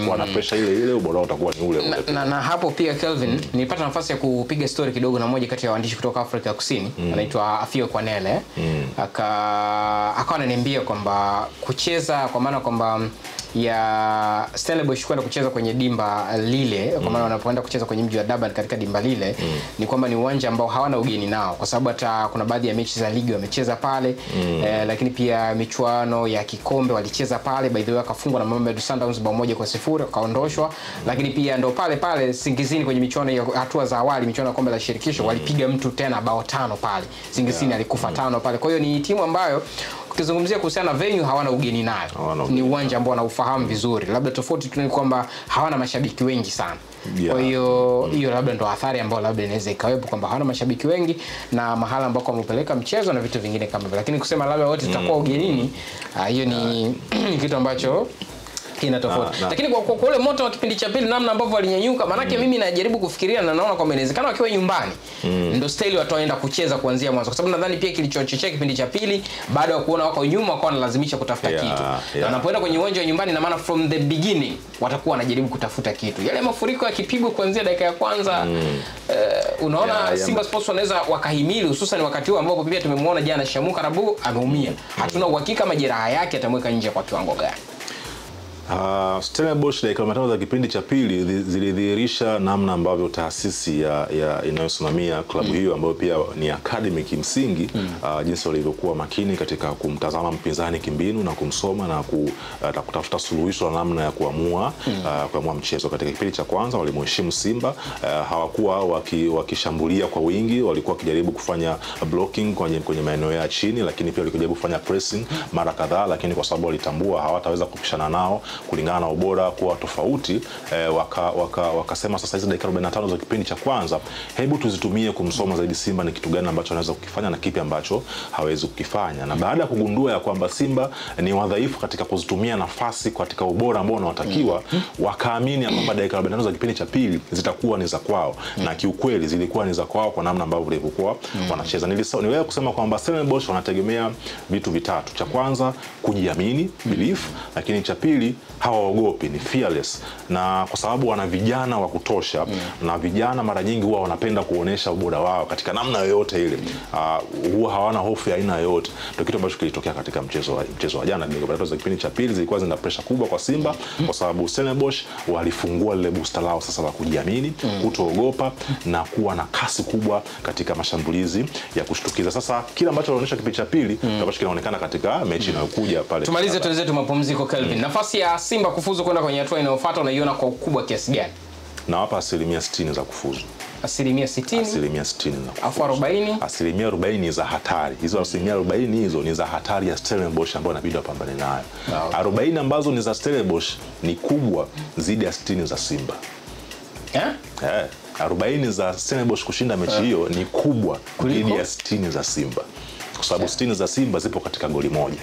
Kwa na pressure ile ile, ubora utakuwa ni ule ule. Na hapo pia Kelvin, nilipata nafasi ya kupiga story kidogo na moja kati ya waandishi kutoka Afrika Kusini, anaitwa Afio Kwanele. Akawa ananiambia kwamba kucheza, kwa maana kwamba ya Stellenbosch kwenda kucheza kwenye dimba lile, kwa maana wanapoenda kucheza kwenye mji wa Durban katika dimba lile, ni kwamba ni uwanja ambao hawana ugeni nao, kwa sababu hata kuna baadhi ya mechi za ligi wamecheza pale, lakini pia michuano ya kikombe walicheza pale. By the way, wakafungwa na Mamelodi Sundowns bao 1-0 kaondoshwa, lakini pia ndo pale Singizini kwenye michuano ya hatua za awali, michuano ya kombe la shirikisho, walipiga mtu tena bao 5 pale. Singizini alikufa 5 pale. Kwa hiyo ni timu ambayo ukizungumzia kuhusiana na venue hawana ugeni nayo. Ni uwanja ambao wanaufahamu vizuri. Labda tofauti tu ni kwamba hawana mashabiki wengi sana. Kwa hiyo labda ndo athari ambayo labda inaweza ikawepo, kwamba hawana mashabiki wengi na mahala ambako wamepeleka mchezo na vitu vingine kama hivyo. Lakini kusema labda wote tutakuwa ugenini, hiyo ni kitu ambacho kina tofauti. Lakini kwa ule moto wa kipindi cha pili, namna ambavyo walinyanyuka, maana yake mimi najaribu kufikiria na naona kwamba inawezekana wakiwa nyumbani ndio style watu waenda kucheza kuanzia mwanzo, kwa sababu nadhani pia kilichochochea kipindi cha pili, baada ya kuona wako nyuma, wakawa wanalazimisha kutafuta kitu. Na wanapoenda kwenye uwanja wa nyumbani, na maana from the beginning watakuwa wanajaribu kutafuta kitu. Yale mafuriko yakipigwa kuanzia dakika ya kwanza, unaona Simba Sports wanaweza wakahimili, hususan wakati huo ambapo pia tumemwona jana Shamu Karabu ameumia. Hatuna uhakika majeraha yake atamweka nje kwa kiwango gani. Stellenbosch dakika 5 za kipindi cha pili zilidhihirisha namna ambavyo taasisi ya inayosimamia klabu hiyo, ambayo pia ni academy kimsingi, jinsi walivyokuwa makini katika kumtazama mpinzani kimbinu na kumsoma na kutafuta suluhisho la namna ya kuamua mchezo. Katika kipindi cha kwanza walimheshimu Simba, hawakuwa wakishambulia kwa wingi, walikuwa wakijaribu kufanya blocking kwenye maeneo ya chini, lakini pia walijaribu kufanya pressing mara kadhaa, lakini kwa sababu walitambua hawataweza kupishana nao kulingana na ubora kwa tofauti, wakasema sasa hizi dakika 45 za kipindi cha kwanza, hebu tuzitumie kumsoma zaidi Simba ni kitu gani ambacho anaweza kukifanya na kipi ambacho hawezi kukifanya. Na baada ya kugundua ya kwamba Simba ni wadhaifu katika kuzitumia nafasi katika ubora ambao unawatakiwa, wakaamini kwamba dakika 45 za kipindi cha pili zitakuwa ni za kwao, na kiukweli zilikuwa ni za kwao kwa namna ambavyo walikuwa wanacheza. Niliweza kusema kwamba Stellenbosch wanategemea vitu vitatu. Cha kwanza, kujiamini, belief, lakini cha pili, hawaogopi, ni fearless. Na kwa sababu wana vijana wa kutosha, na vijana mara nyingi huwa wanapenda kuonesha ubora wao katika namna yoyote ile, huwa hawana hofu ya aina yoyote. Ndio kitu ambacho kilitokea katika mchezo wa jana. Dakika za kipindi cha pili zilikuwa zina pressure kubwa kwa Simba, kwa sababu Stellenbosch walifungua lile booster lao sasa la kujiamini, kutoogopa na kuwa na kasi kubwa katika mashambulizi ya kushtukiza. Sasa kila ambacho wanaonyesha kipindi cha pili ambacho kinaonekana katika mechi inayokuja pale. Tumalize tuenzetu mapumziko, Kelvin. Nafasi ya Simba kufuzu kwenda kwenye hatua inayofuata unaiona kwa ukubwa kiasi gani? Nawapa 60% za kufuzu. 60%? 60% na kufuzu. 40? 40% za hatari. Hizo 40% hizo ni za hatari ya Stellenbosch ambayo inabidi wapambane nayo. 40 ambazo ni za Stellenbosch ni kubwa zaidi ya 60 za Simba. 40 za Stellenbosch kushinda mechi hiyo ni kubwa zaidi ya 60 za Simba. Kwa sababu 60 za Simba zipo katika goli moja.